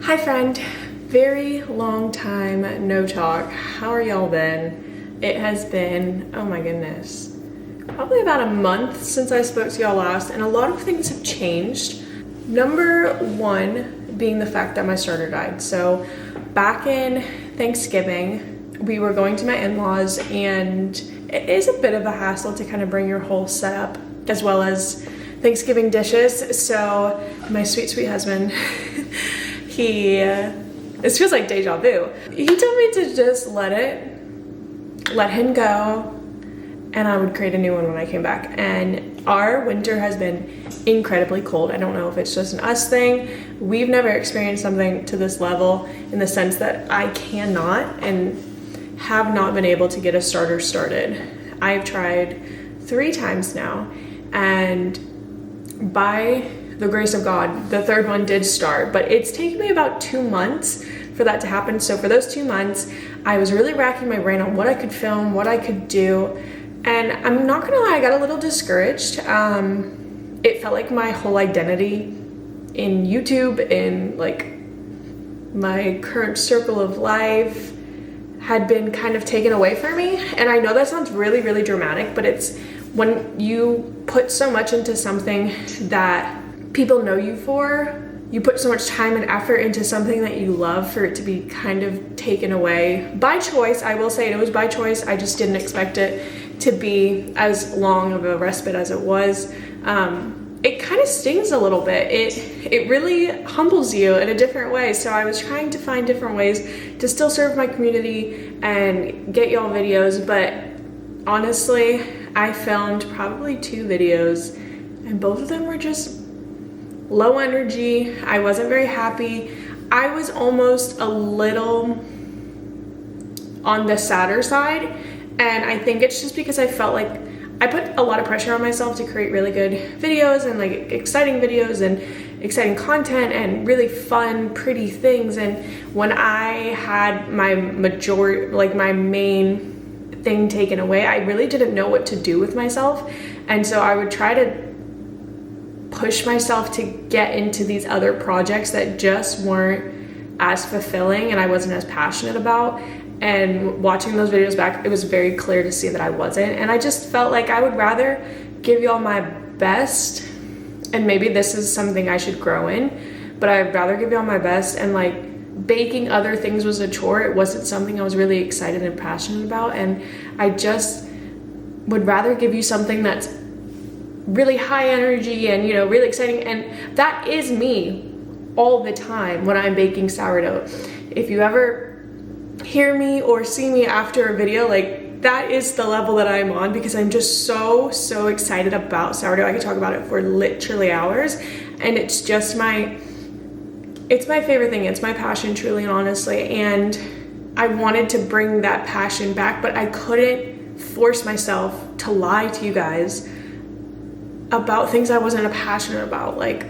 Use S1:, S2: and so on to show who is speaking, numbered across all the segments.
S1: Hi friend, very long time no talk. How are y'all been? It has been, oh my goodness, probably about a month since I spoke to y'all last, and a lot of things have changed. Number one being the fact that my starter died. So back in Thanksgiving, we were going to my in-laws, and it is a bit of a hassle to kind of bring your whole setup as well as Thanksgiving dishes. So my sweet, sweet husband, this feels like deja vu. He told me to just let him go, and I would create a new one when I came back. And our winter has been incredibly cold. I don't know if it's just an us thing. We've never experienced something to this level in the sense that I cannot and have not been able to get a starter started. I've tried 3 times now, and by the grace of God, the third one did start, but it's taken me about 2 months for that to happen. So for those 2 months, I was really racking my brain on what I could film, what I could do. And I'm not gonna lie, I got a little discouraged. It felt like my whole identity in YouTube, in like my current circle of life, had been kind of taken away from me. And I know that sounds really, really dramatic, but it's when you put so much into something that people know you for, you put so much time and effort into something that you love, for it to be kind of taken away by choice. I will say it was by choice. I just didn't expect it to be as long of a respite as it was. It kind of stings a little bit. It really humbles you in a different way. So I was trying to find different ways to still serve my community and get y'all videos, but honestly, I filmed probably 2 videos, and both of them were just low energy. I wasn't very happy. I was almost a little on the sadder side, and I think it's just because I felt like I put a lot of pressure on myself to create really good videos and like exciting videos and exciting content and really fun, pretty things. And when I had my main thing taken away, I really didn't know what to do with myself. And so I would try to push myself to get into these other projects that just weren't as fulfilling and I wasn't as passionate about. And watching those videos back, it was very clear to see that I wasn't. And I just felt like I would rather give y'all my best, and maybe this is something I should grow in, but I'd rather give y'all my best. And like baking other things was a chore. It wasn't something I was really excited and passionate about. And I just would rather give you something that's really high energy and, you know, really exciting. And that is me all the time when I'm baking sourdough. If you ever hear me or see me after a video, like that is the level that I'm on, because I'm just so excited about sourdough. I could talk about it for literally hours, and it's just it's my favorite thing. It's my passion, truly and honestly. And I wanted to bring that passion back, but I couldn't force myself to lie to you guys about things I wasn't passionate about. Like,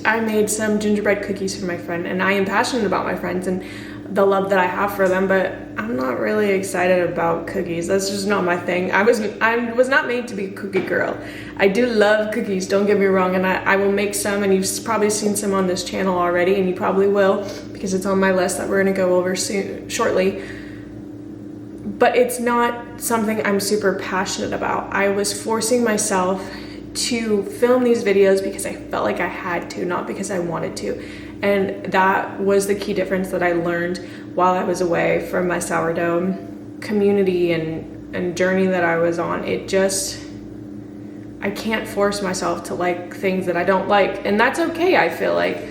S1: I made some gingerbread cookies for my friend, and I am passionate about my friends and the love that I have for them, but I'm not really excited about cookies. That's just not my thing. I was not made to be a cookie girl. I do love cookies, don't get me wrong, and I will make some, and you've probably seen some on this channel already, and you probably will, because it's on my list that we're gonna go over shortly. But it's not something I'm super passionate about. I was forcing myself to film these videos because I felt like I had to, not because I wanted to. And that was the key difference that I learned while I was away from my sourdough community and journey that I was on. I can't force myself to like things that I don't like, and that's okay, I feel like.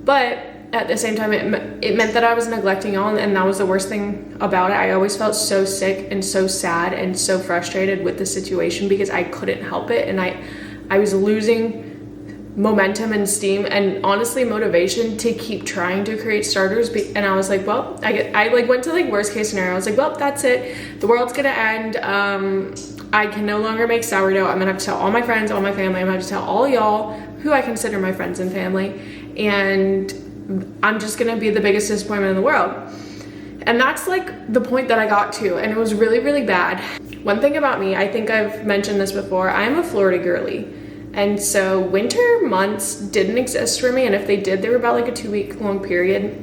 S1: But at the same time, it meant that I was neglecting y'all, and that was the worst thing about it. I always felt so sick and so sad and so frustrated with the situation because I couldn't help it, and I was losing momentum and steam and honestly motivation to keep trying to create starters. And I was like, well, I like went to like worst case scenario. I was like, well, that's it. The world's gonna end. I can no longer make sourdough. I'm gonna have to tell all my friends, all my family. I'm gonna have to tell all y'all who I consider my friends and family. And I'm just gonna be the biggest disappointment in the world. And that's like the point that I got to, and it was really, really bad. One thing about me, I think I've mentioned this before, I'm a Florida girly. And so winter months didn't exist for me, and if they did, they were about like a 2-week long period.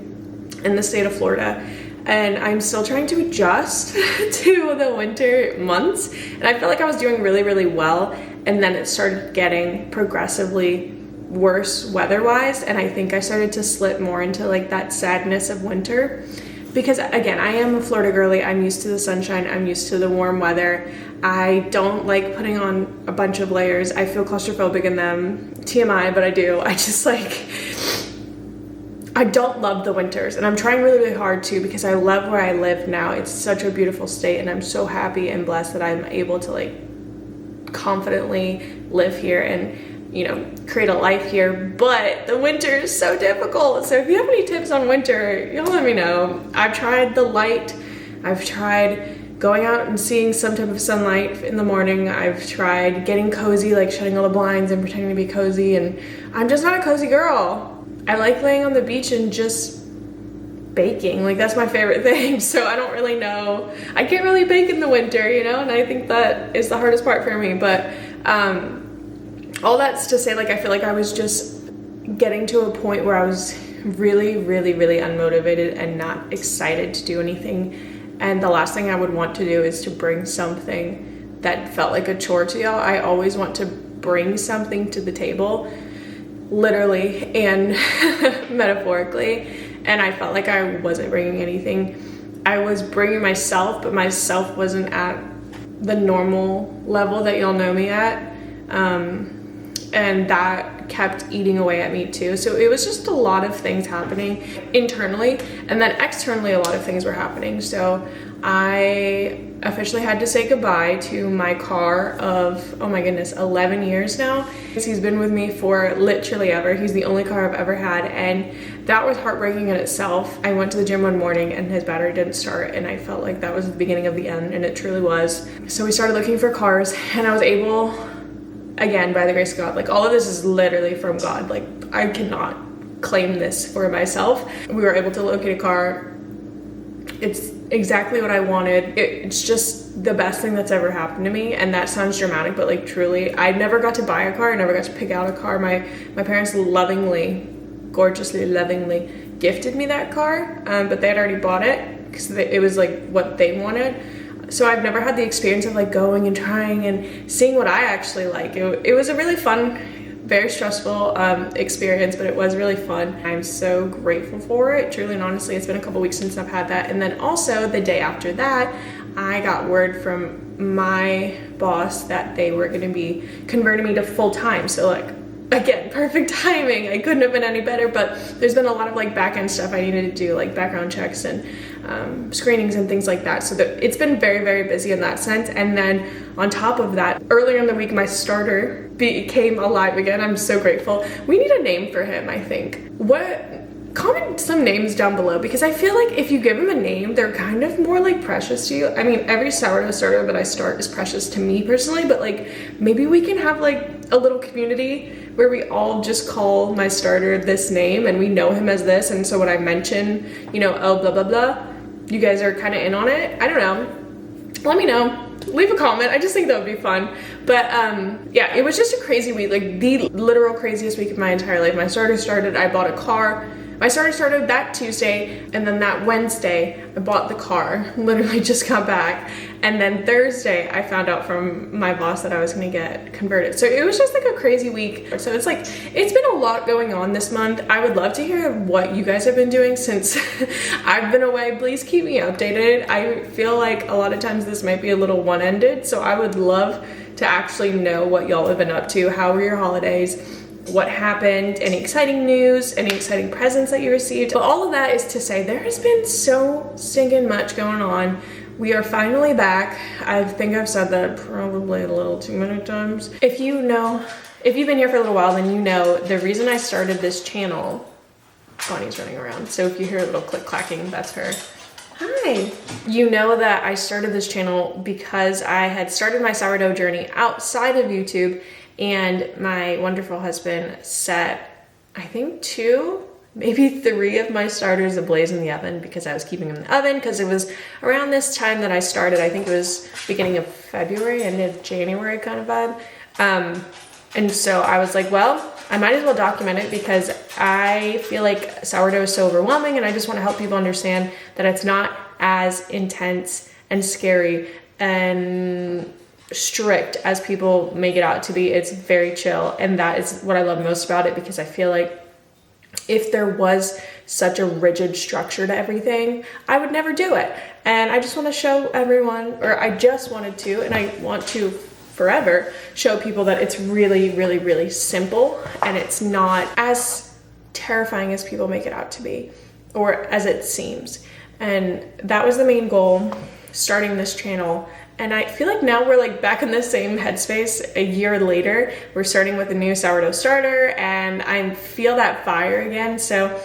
S1: in the state of Florida. And I'm still trying to adjust to the winter months. And I feel like I was doing really, really well. And then it started getting progressively worse weather-wise. And I think I started to slip more into like that sadness of winter. Because again, I am a Florida girly. I'm used to the sunshine. I'm used to the warm weather. I don't like putting on a bunch of layers. I feel claustrophobic in them. TMI, but I do. I just like... I don't love the winters, and I'm trying really, really hard to, because I love where I live now. It's such a beautiful state, and I'm so happy and blessed that I'm able to like confidently live here and, you know, create a life here. But the winter is so difficult. So if you have any tips on winter, you'll let me know. I've tried the light. I've tried going out and seeing some type of sunlight in the morning. I've tried getting cozy, like shutting all the blinds and pretending to be cozy, and I'm just not a cozy girl. I like laying on the beach and just baking. Like, that's my favorite thing. So I don't really know. I can't really bake in the winter, you know, and I think that is the hardest part for me. But all that's to say, like, I feel like I was just getting to a point where I was really, really, really unmotivated and not excited to do anything. And the last thing I would want to do is to bring something that felt like a chore to y'all. I always want to bring something to the table, literally and metaphorically, and I felt like I wasn't bringing anything. I was bringing myself, but myself wasn't at the normal level that y'all know me at, and that kept eating away at me too. So it was just a lot of things happening internally, and then externally a lot of things were happening. So I officially had to say goodbye to my car of, oh my goodness, 11 years now. He's been with me for literally ever. He's the only car I've ever had, and that was heartbreaking in itself. I went to the gym one morning and his battery didn't start, and I felt like that was the beginning of the end, and it truly was. So we started looking for cars, and I was able, again, by the grace of God, like all of this is literally from God. Like, I cannot claim this for myself. We were able to locate a car. It's exactly what I wanted. It's just the best thing that's ever happened to me, and that sounds dramatic, but like truly, I never got to buy a car. I never got to pick out a car. My parents lovingly, gorgeously, lovingly gifted me that car, but they had already bought it because it was like what they wanted. So I've never had the experience of like going and trying and seeing what I actually like. It was a really fun, very stressful experience, but it was really fun. I'm so grateful for it, truly and honestly. It's been a couple weeks since I've had that. And then also the day after that, I got word from my boss that they were gonna be converting me to full-time. So like, again, perfect timing. I couldn't have been any better, but there's been a lot of like back-end stuff I needed to do, like background checks and screenings and things like that. So it's been very, very busy in that sense. And then on top of that, earlier in the week, my starter became alive again. I'm so grateful. We need a name for him, I think. Comment some names down below, because I feel like if you give them a name, they're kind of more like precious to you. I mean, every sourdough starter that I start is precious to me personally, but like maybe we can have like a little community where we all just call my starter this name and we know him as this. And so when I mention, you know, oh, blah, blah, blah, you guys are kind of in on it. I don't know. Let me know. Leave a comment. I just think that would be fun. But yeah, it was just a crazy week, like the literal craziest week of my entire life. My starter started, I bought a car. My starter started that Tuesday, and then that Wednesday, I bought the car, literally just got back. And then Thursday, I found out from my boss that I was gonna get converted. So it was just like a crazy week. So it's like, it's been a lot going on this month. I would love to hear what you guys have been doing since I've been away. Please keep me updated. I feel like a lot of times this might be a little one-ended, so I would love to actually know what y'all have been up to. How were your holidays? What happened, any exciting news, any exciting presents that you received. But all of that is to say there has been so stinking much going on. We are finally back. I think I've said that probably a little too many times. If you've been here for a little while, then you know the reason I started this channel, Bonnie's running around. So if you hear a little click clacking, that's her. Hi. You know that I started this channel because I had started my sourdough journey outside of YouTube, and my wonderful husband set, I think 2, maybe 3 of my starters ablaze in the oven because I was keeping them in the oven, because it was around this time that I started. I think it was beginning of February, end of January kind of vibe. And so I was like, well, I might as well document it because I feel like sourdough is so overwhelming, and I just want to help people understand that it's not as intense and scary and strict as people make it out to be. It's very chill, and that is what I love most about it, because I feel like if there was such a rigid structure to everything, I would never do it. And I just want to show everyone, or I just wanted to, and I want to forever show people that it's really, really, really simple, and it's not as terrifying as people make it out to be, or as it seems. And that was the main goal starting this channel. And I feel like now we're like back in the same headspace a year later. We're starting with a new sourdough starter, and I feel that fire again. So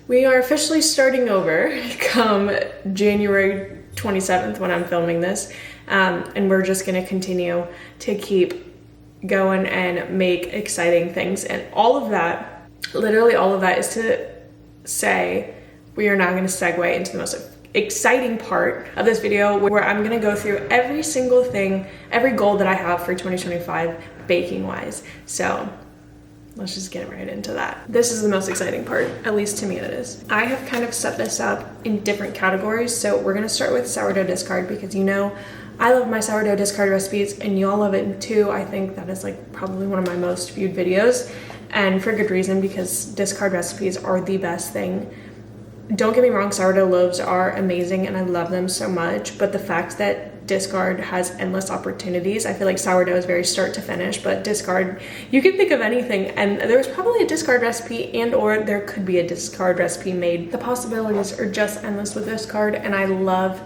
S1: we are officially starting over come January 27th when I'm filming this. And we're just gonna continue to keep going and make exciting things. And all of that, literally all of that, is to say we are now gonna segue into the most exciting part of this video, where I'm gonna go through every single thing, every goal that I have for 2025 baking wise. So let's just get right into that. This is the most exciting part, at least to me it is. I have kind of set this up in different categories. So we're gonna start with sourdough discard, because you know I love my sourdough discard recipes, and y'all love it too. I think that is like probably one of my most viewed videos, and for good reason, because discard recipes are the best thing. Don't get me wrong, sourdough loaves are amazing and I love them so much, but the fact that discard has endless opportunities, I feel like sourdough is very start to finish, but discard, you can think of anything, and there's probably a discard recipe, and or there could be a discard recipe made. The possibilities are just endless with discard, and I love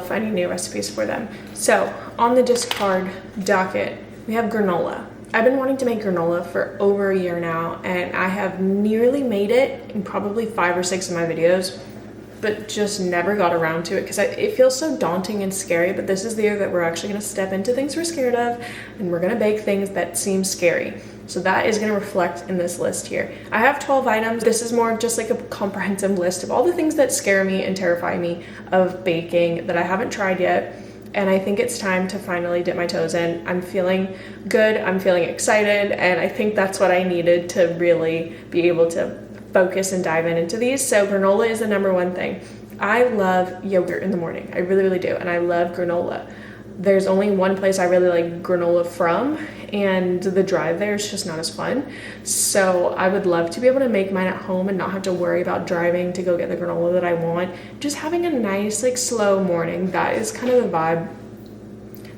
S1: finding new recipes for them. So on the discard docket, we have granola. I've been wanting to make granola for over a year now, and I have nearly made it in probably 5 or 6 of my videos, but just never got around to it because it feels so daunting and scary. But this is the year that we're actually gonna step into things we're scared of, and we're gonna bake things that seem scary. So that is gonna reflect in this list here. I have 12 items. This is more of just like a comprehensive list of all the things that scare me and terrify me of baking that I haven't tried yet. And I think it's time to finally dip my toes in. I'm feeling good, I'm feeling excited, and I think that's what I needed to really be able to focus and dive into these. So granola is the number one thing. I love yogurt in the morning. I really, really do. And I love granola. There's only one place I really like granola from, and the drive there is just not as fun. So I would love to be able to make mine at home and not have to worry about driving to go get the granola that I want. Just having a nice, like, slow morning. That is kind of the vibe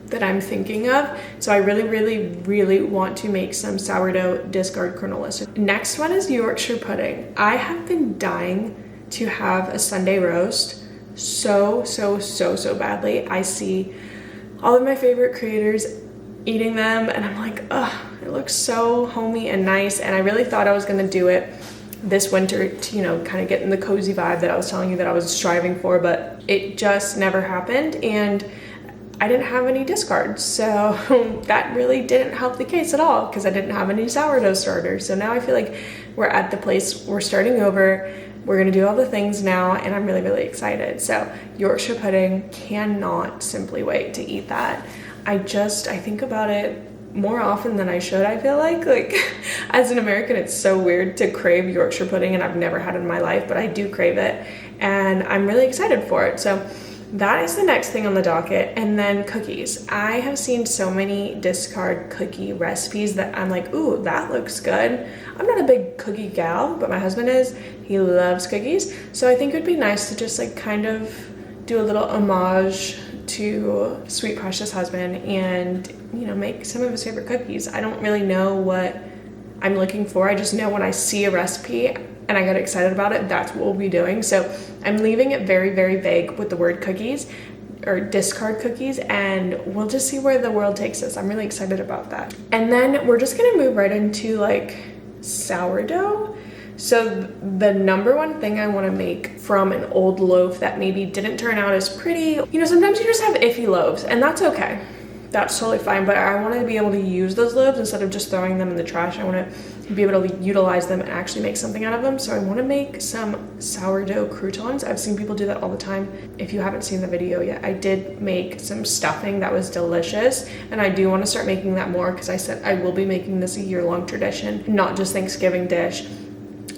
S1: that I'm thinking of. So I really, really, really want to make some sourdough discard granola. So next one is Yorkshire pudding. I have been dying to have a Sunday roast so badly. I see all of my favorite creators eating them, and I'm like, ugh, it looks so homey and nice. And I really thought I was gonna do it this winter to, you know, kind of get in the cozy vibe that I was telling you that I was striving for, but it just never happened, and I didn't have any discards. So that really didn't help the case at all, because I didn't have any sourdough starters. So now I feel like we're at the place, we're starting over. We're gonna do all the things now, and I'm really, really excited. So Yorkshire pudding, cannot simply wait to eat that. I think about it more often than I should, I feel like as an American, it's so weird to crave Yorkshire pudding, and I've never had it in my life, but I do crave it, and I'm really excited for it. So that is the next thing on the docket. And then cookies. I have seen so many discard cookie recipes that I'm like, ooh, that looks good. I'm not a big cookie gal, but my husband is. He loves cookies. So I think it would be nice to just like kind of do a little homage to sweet precious husband and, you know, make some of his favorite cookies. I don't really know what I'm looking for. I just know when I see a recipe and I get excited about it, that's what we'll be doing. So I'm leaving it very, very vague with the word cookies or discard cookies, and we'll just see where the world takes us. I'm really excited about that. And then we're just gonna move right into like sourdough. So the number one thing I want to make from an old loaf that maybe didn't turn out as pretty, you know, sometimes you just have iffy loaves, and that's okay. That's totally fine, but I want to be able to use those loaves instead of just throwing them in the trash. I want to be able to utilize them and actually make something out of them. So I want to make some sourdough croutons. I've seen people do that all the time. If you haven't seen the video yet, I did make some stuffing that was delicious, and I do want to start making that more because I said I will be making this a year-long tradition, not just Thanksgiving dish.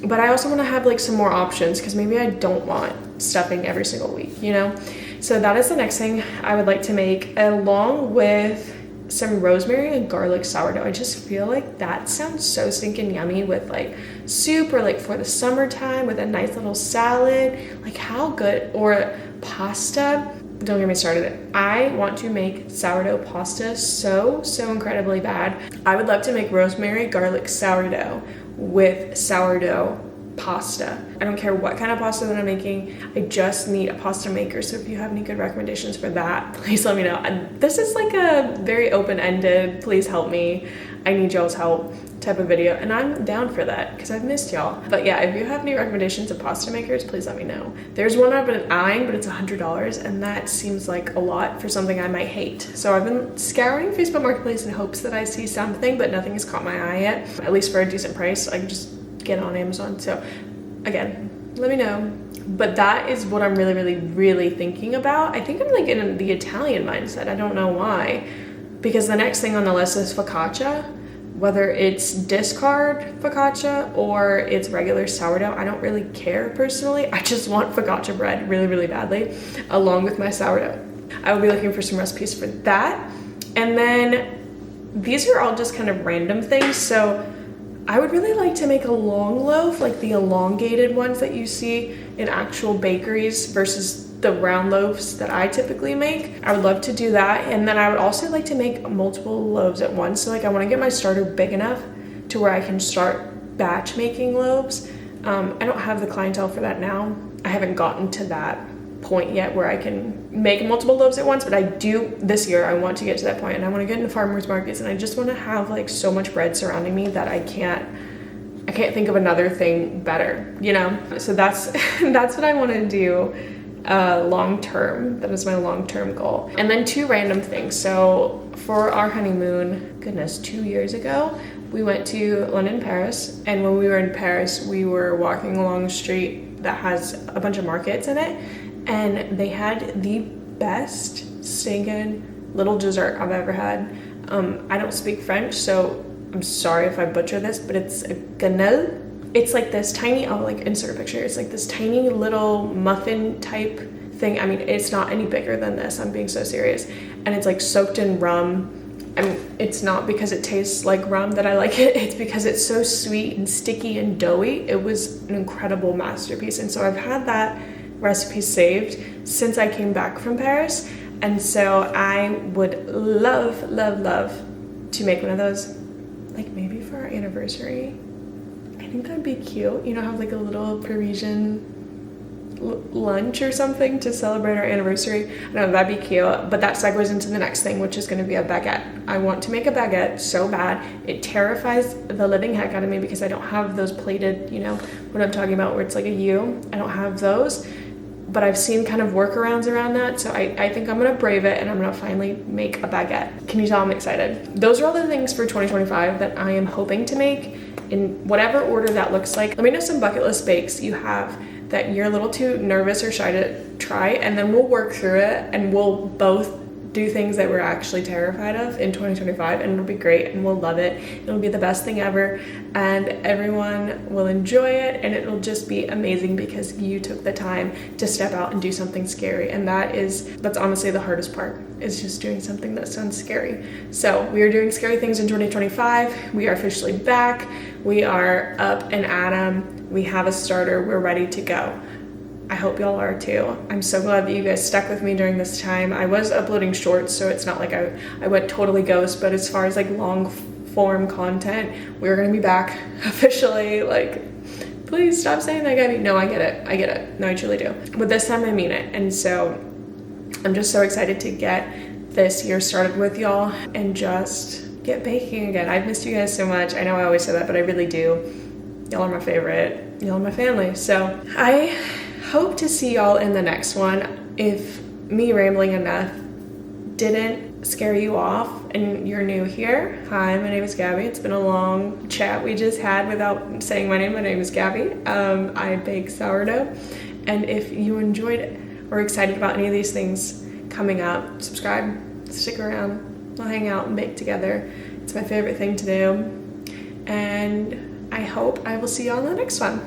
S1: But I also want to have like some more options because maybe I don't want stuffing every single week, you know? So that is the next thing I would like to make, along with some rosemary and garlic sourdough. I just feel like that sounds so stinking yummy with like super like for the summertime with a nice little salad. Like how good? Or pasta. Don't get me started. I want to make sourdough pasta so incredibly bad. I would love to make rosemary garlic sourdough with sourdough pasta. I don't care what kind of pasta that I'm making. I just need a pasta maker. So if you have any good recommendations for that, please let me know. And this is like a very open-ended, please help me, I need y'all's help type of video, and I'm down for that because I've missed y'all. But yeah, if you have any recommendations of pasta makers, please let me know. There's one I've been eyeing, but it's $100, and that seems like a lot for something I might hate. So I've been scouring Facebook Marketplace in hopes that I see something, but nothing has caught my eye yet, at least for a decent price. I can just get it on Amazon. So again, let me know. But that is what I'm really thinking about. I think I'm like in the Italian mindset. I don't know why, because the next thing on the list is focaccia. Whether it's discard focaccia or it's regular sourdough, I don't really care personally. I just want focaccia bread really badly, along with my sourdough. I will be looking for some recipes for that. And then these are all just kind of random things. So I would really like to make a long loaf, like the elongated ones that you see in actual bakeries versus the round loaves that I typically make. I would love to do that. And then I would also like to make multiple loaves at once. So like I want to get my starter big enough to where I can start batch making loaves. I don't have the clientele for that now. I haven't gotten to that point yet where I can make multiple loaves at once, but I do this year. I want to get to that point, and I want to get into farmers markets, and I just want to have like so much bread surrounding me that I can't think of another thing better, you know? So that's what I want to do long term. That is my long-term goal. And then two random things. So for our honeymoon, goodness, 2 years ago, we went to London, Paris, and when we were in Paris, we were walking along a street that has a bunch of markets in it, and they had the best stinking little dessert I've ever had. I don't speak French, so I'm sorry if I butcher this, but it's a ganelle. It's like this tiny, I'll like insert a picture. It's like this tiny little muffin type thing. I mean, it's not any bigger than this. I'm being so serious. And it's like soaked in rum. I mean, it's not because it tastes like rum that I like it. It's because it's so sweet and sticky and doughy. It was an incredible masterpiece. And so I've had that recipe saved since I came back from Paris. And so I would love to make one of those, like maybe for our anniversary. I think that'd be cute, you know, have like a little Parisian lunch or something to celebrate our anniversary. I know that'd be cute, but that segues into the next thing, which is going to be a baguette. I want to make a baguette so bad. It terrifies the living heck out of me because I don't have those plated, you know what I'm talking about, where it's like a U. I don't have those, but I've seen kind of workarounds around that. So I think I'm going to brave it, and I'm going to finally make a baguette. Can you tell I'm excited? Those are all the things for 2025 that I am hoping to make, in whatever order that looks like. Let me know some bucket list bakes you have that you're a little too nervous or shy to try, and then we'll work through it, and we'll both do things that we're actually terrified of in 2025, and it'll be great, and we'll love it. It'll be the best thing ever, and everyone will enjoy it, and it'll just be amazing because you took the time to step out and do something scary. And that's honestly the hardest part, is just doing something that sounds scary. So we are doing scary things in 2025. We are officially back. We are up and at 'em. We have a starter. We're ready to go. I hope y'all are too. I'm so glad that you guys stuck with me during this time. I was uploading shorts, so it's not like I went totally ghost, but as far as like long form content, we're gonna be back officially. Like, please stop saying that, Gabby. No, I get it. No, I truly do. But this time I mean it. And so I'm just so excited to get this year started with y'all and just get baking again. I've missed you guys so much. I know I always say that, but I really do. Y'all are my favorite. Y'all are my family. So I hope to see y'all in the next one. If me rambling enough didn't scare you off and you're new here, hi, my name is Gabby. It's been a long chat we just had without saying my name is Gabby. I bake sourdough, and if you enjoyed it or excited about any of these things coming up, subscribe, stick around, we'll hang out and bake together. It's my favorite thing to do, and I hope I will see you on the next one.